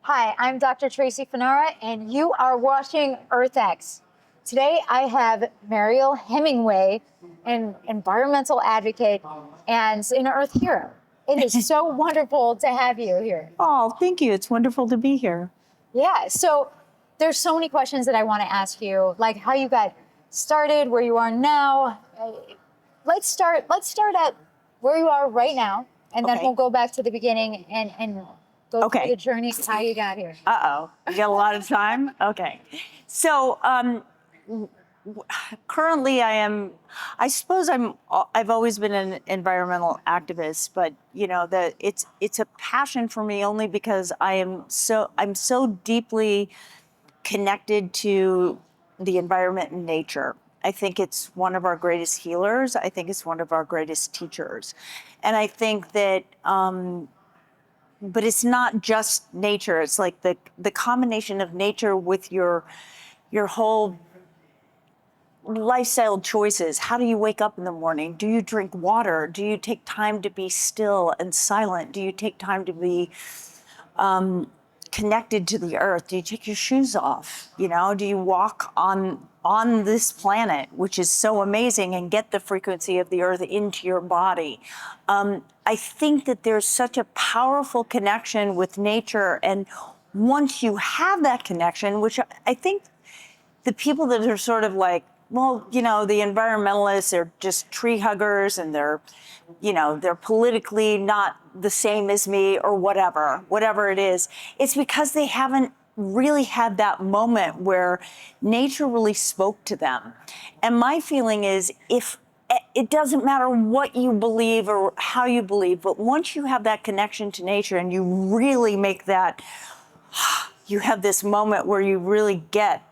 Hi, I'm Dr. Tracy Fanara, and you are watching EarthX. Today, I have Mariel Hemingway, an environmental advocate and an Earth hero. It is so wonderful to have you here. Oh, thank you. It's wonderful to be here. Yeah, so there's so many questions that I want to ask you, like how you got started, where you are now. Let's start at where you are right now, and then Okay. we'll go back to the beginning and go Okay. through the journey of how you got here. Uh-oh. You got a lot of time? Okay. So, currently I've always been an environmental activist, but it's a passion for me only because I'm so deeply connected to the environment and nature. I think it's one of our greatest healers. I think it's one of our greatest teachers. And I think that but it's not just nature. It's like the combination of nature with your whole lifestyle choices. How do you wake up in the morning? Do you drink water? Do you take time to be still and silent? Do you take time to be connected to the earth? Do you take your shoes off? Do you walk on this planet, which is so amazing, and get the frequency of the earth into your body? I think that there's such a powerful connection with nature, and once you have that connection, which I think the people that are sort of like, well, the environmentalists are just tree huggers, and they're politically not the same as me, or whatever it is. It's because they haven't really had that moment where nature really spoke to them. And my feeling is, if it doesn't matter what you believe or how you believe, but once you have that connection to nature and you really make that, you have this moment where you really get,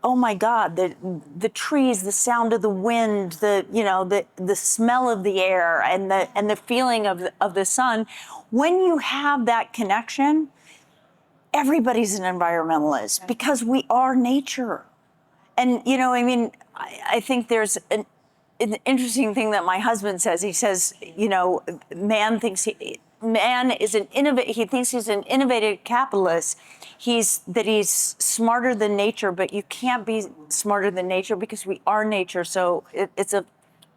oh my God, the trees, the sound of the wind, the smell of the air, and the feeling of the sun. When you have that connection, everybody's an environmentalist because we are nature. And I think there's an interesting thing that my husband says. He says, man is he thinks he's an innovative capitalist. He's smarter than nature, but you can't be smarter than nature because we are nature. So it's a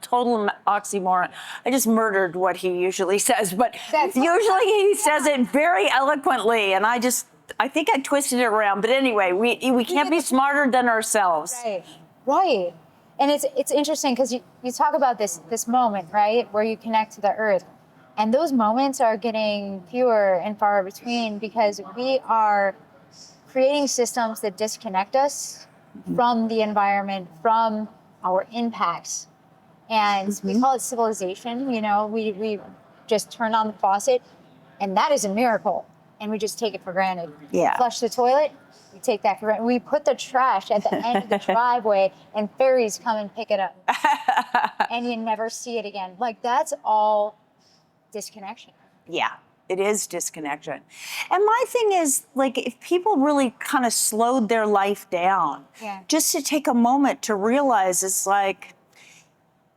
total oxymoron. I just murdered what he usually says, but usually he says it very eloquently, and I think I twisted it around. But anyway, we can't be smarter than ourselves. Right. And it's interesting because you talk about this moment, right, where you connect to the earth. And those moments are getting fewer and far between because we are creating systems that disconnect us from the environment, from our impacts. And we call it civilization. We just turn on the faucet, and that is a miracle. And we just take it for granted. Yeah. Flush the toilet, we take that for granted. We put the trash at the end of the driveway, and fairies come and pick it up. And you never see it again. Like, that's all disconnection. Yeah, it is disconnection. And my thing is, like, if people really kind of slowed their life down, just to take a moment to realize, it's like,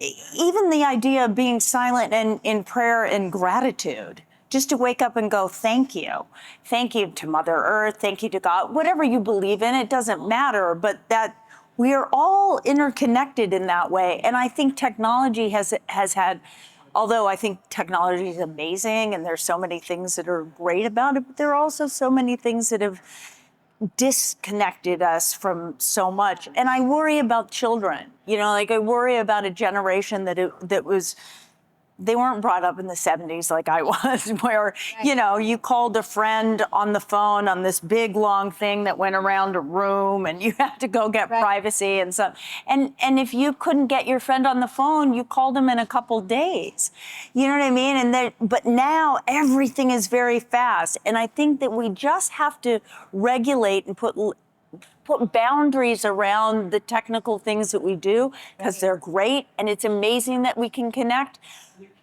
even the idea of being silent and in prayer and gratitude, just to wake up and go, thank you. Thank you to Mother Earth, thank you to God, whatever you believe in, it doesn't matter, but that we are all interconnected in that way. And I think technology has had, although I think technology is amazing and there's so many things that are great about it, but there are also so many things that have disconnected us from so much. And I worry about children, I worry about a generation they weren't brought up in the 70s like I was, where, you called a friend on the phone on this big, long thing that went around a room, and you had to go get privacy and stuff. And if you couldn't get your friend on the phone, you called him in a couple days. You know what I mean? But now everything is very fast. And I think that we just have to regulate and put boundaries around the technical things that we do, because they're great, and it's amazing that we can connect.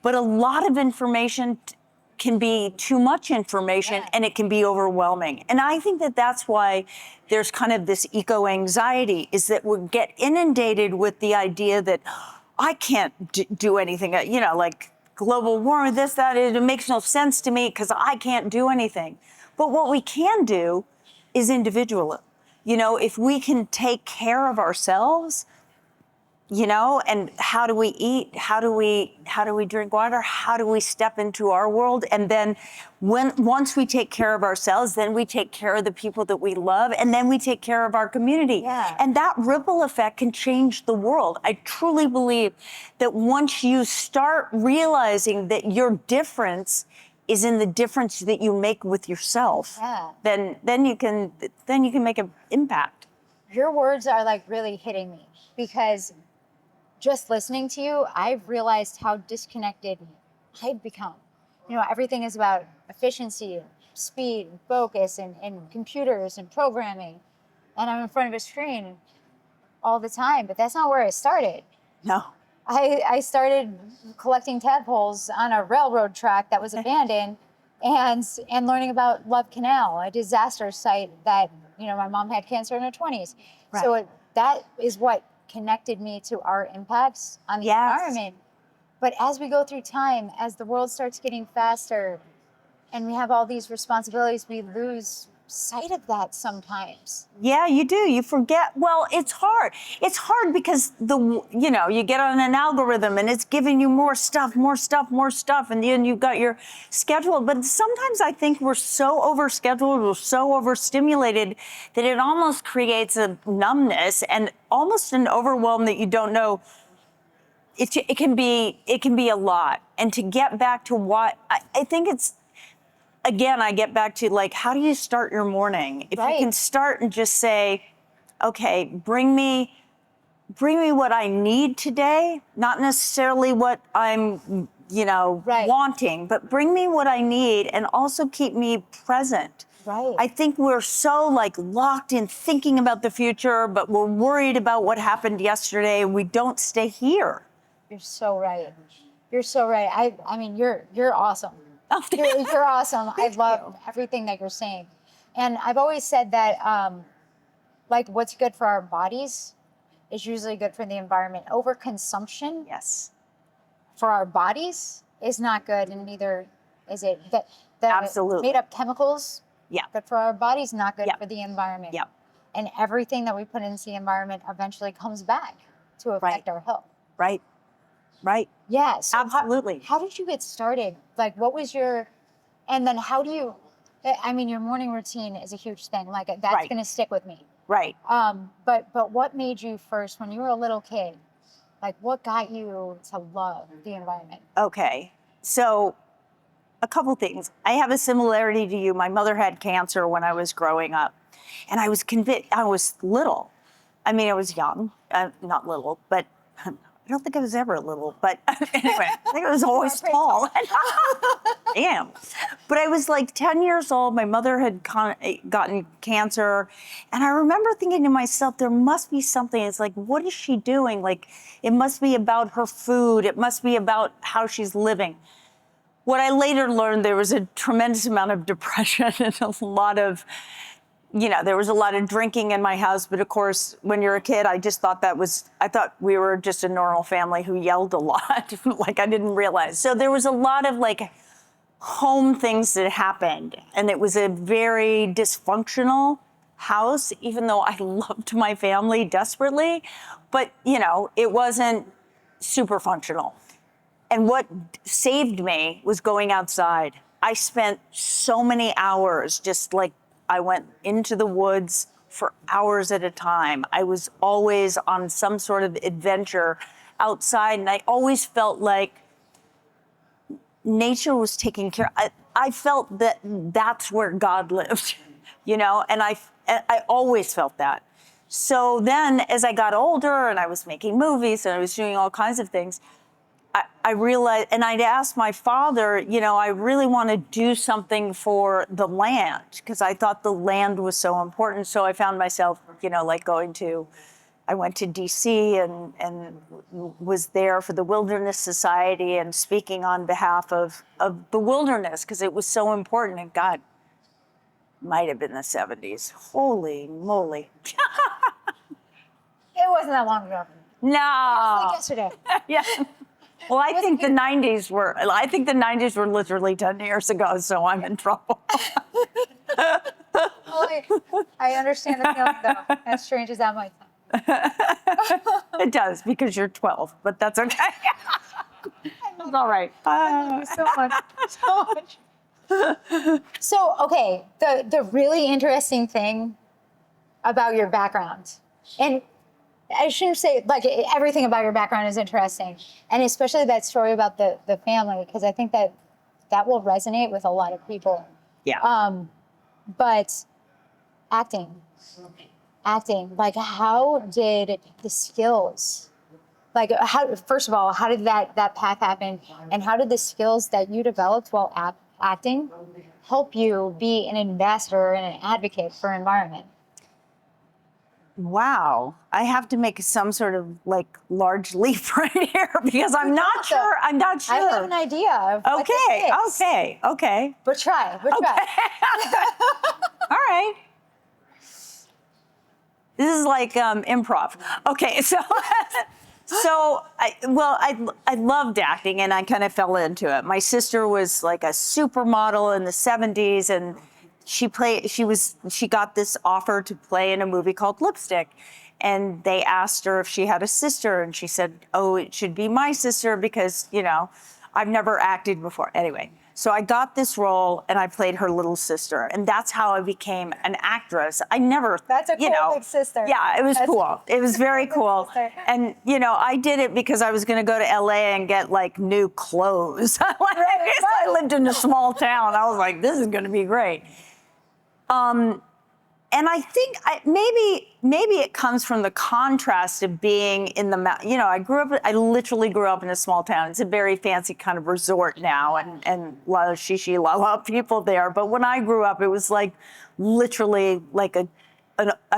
But a lot of information can be too much information, and it can be overwhelming. And I think that that's why there's kind of this eco-anxiety, is that we get inundated with the idea that I can't do anything, like global warming, this, that, it makes no sense to me because I can't do anything. But what we can do is individual. You know, if we can take care of ourselves, you know, and how do we eat? How do we drink water? How do we step into our world? And then once we take care of ourselves, then we take care of the people that we love, and then we take care of our community. Yeah. And that ripple effect can change the world. I truly believe that once you start realizing that your difference is in the difference that you make with yourself, Yeah. then you can make an impact. Your words are like really hitting me, because just listening to you, I've realized how disconnected I've become. You know, everything is about efficiency, speed, and focus, and computers and programming. And I'm in front of a screen all the time, but that's not where I started. No. I started collecting tadpoles on a railroad track that was abandoned, and learning about Love Canal, a disaster site that, you know, my mom had cancer in her 20s. Right. So that is what connected me to our impacts on the Yes. environment. But as we go through time, as the world starts getting faster and we have all these responsibilities, we lose sight of that sometimes. Yeah, you do. You forget. Well, it's hard. It's hard because you get on an algorithm and it's giving you more stuff, and then you've got your schedule. But sometimes I think we're so overscheduled, we're so overstimulated that it almost creates a numbness and almost an overwhelm that you don't know. It can be a lot. And to get back to what I think it's. Again, I get back to, like, how do you start your morning? If Right. you can start and just say, okay, bring me what I need today, not necessarily what I'm, Right. wanting, but bring me what I need and also keep me present. Right. I think we're so, like, locked in thinking about the future, but we're worried about what happened yesterday, and we don't stay here. You're so right. You're so right. I mean, you're awesome. Oh, You're awesome. I Thank love you. everything that you're saying. And I've always said that, like, what's good for our bodies is usually good for the environment. Overconsumption Yes. for our bodies is not good, and neither is it. The Absolutely. made up chemicals, Yeah. good for our bodies, not good Yeah. for the environment. Yeah. And everything that we put into the environment eventually comes back to affect our health. Right. Right. Yeah. So Absolutely. How did you get started? Like, what was and then how do you, I mean, your morning routine is a huge thing. Like, that's Right. going to stick with me. Right. But what made you first, when you were a little kid, like, what got you to love the environment? Okay. So a couple things. I have a similarity to you. My mother had cancer when I was growing up, and I was convinced. I was little. I mean, I was young, not little, but I don't think I was ever little. But anyway, I think I was always tall. Damn. But I was like 10 years old. My mother had gotten cancer. And I remember thinking to myself, there must be something. It's like, what is she doing? Like, it must be about her food. It must be about how she's living. What I later learned, there was a tremendous amount of depression and a lot of, there was a lot of drinking in my house. But of course, when you're a kid, I just thought I thought we were just a normal family who yelled a lot. Like, I didn't realize. So there was a lot of, like, home things that happened. And it was a very dysfunctional house, even though I loved my family desperately. But, it wasn't super functional. And what saved me was going outside. I spent so many hours just, like, I went into the woods for hours at a time. I was always on some sort of adventure outside, and I always felt like nature was taking care. I felt that that's where God lived, and I always felt that. So then, as I got older and I was making movies and I was doing all kinds of things, I realized, and I'd asked my father, I really want to do something for the land, because I thought the land was so important. So I found myself, like I went to DC and was there for the Wilderness Society and speaking on behalf of the wilderness, because it was so important. And God, might have been the 70s. Holy moly. It wasn't that long ago. No. Like yesterday. Yeah. Well, I think the 90s were literally 10 years ago, so I'm in trouble. I understand the feeling though, as strange as that might sound. It does, because you're 12, but that's okay. It's all right. I love you so much, so much. So, okay, the really interesting thing about your background, and I shouldn't say like everything about your background is interesting, and especially that story about the family, because I think that will resonate with a lot of people. Yeah. But acting, like how did the skills, like how, first of all, how did that path happen, and how did the skills that you developed while acting help you be an ambassador and an advocate for environment? Wow. I have to make some sort of like large leap right here because I'm not sure. I'm not sure. I have an idea of what this is. Okay. We'll try. All right. This is like improv. Okay, so I loved acting and I kind of fell into it. My sister was like a supermodel in the 70s, and she got this offer to play in a movie called Lipstick. And they asked her if she had a sister, and she said, "Oh, it should be my sister because, I've never acted before." Anyway, so I got this role and I played her little sister, and that's how I became an actress. I never, That's a cool big sister. Yeah, it was cool. It was very cool. sister. And, I did it because I was going to go to LA and get like new clothes. I lived in a small town. I was like, this is going to be great. And I think maybe it comes from the contrast of being in the, I literally grew up in a small town. It's a very fancy kind of resort now, and a lot of shishi la la people there. But when I grew up, it was like literally like a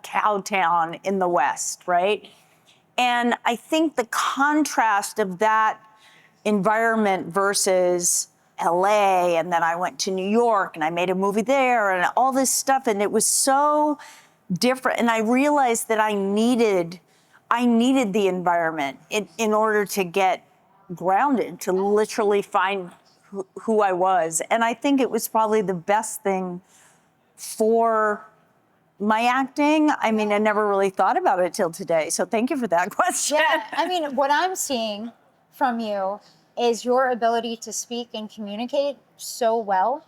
cow town in the West, right? And I think the contrast of that environment versus LA, and then I went to New York and I made a movie there and all this stuff, and it was so different. And I realized that I needed the environment in order to get grounded, to literally find who I was. And I think it was probably the best thing for my acting. I mean, I never really thought about it till today. So thank you for that question. Yeah, I mean, what I'm seeing from you is your ability to speak and communicate so well.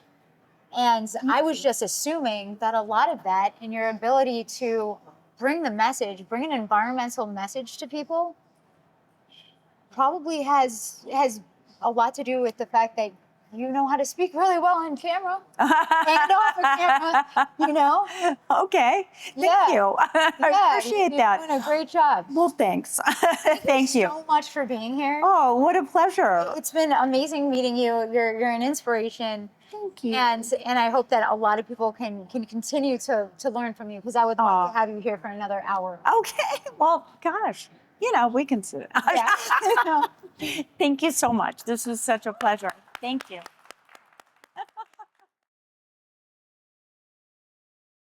And I was just assuming that a lot of that and your ability to bring the message, bring an environmental message to people, probably has a lot to do with the fact that you know how to speak really well on camera and off of camera, Okay, thank you. I appreciate that. You're doing a great job. Well, thanks. Thank you So much for being here. Oh, what a pleasure. It's been amazing meeting you. You're an inspiration. Thank you. And I hope that a lot of people can continue to learn from you, because I would love to have you here for another hour. Okay, well, gosh, we can sit. Yeah. Thank you so much. This was such a pleasure. Thank you.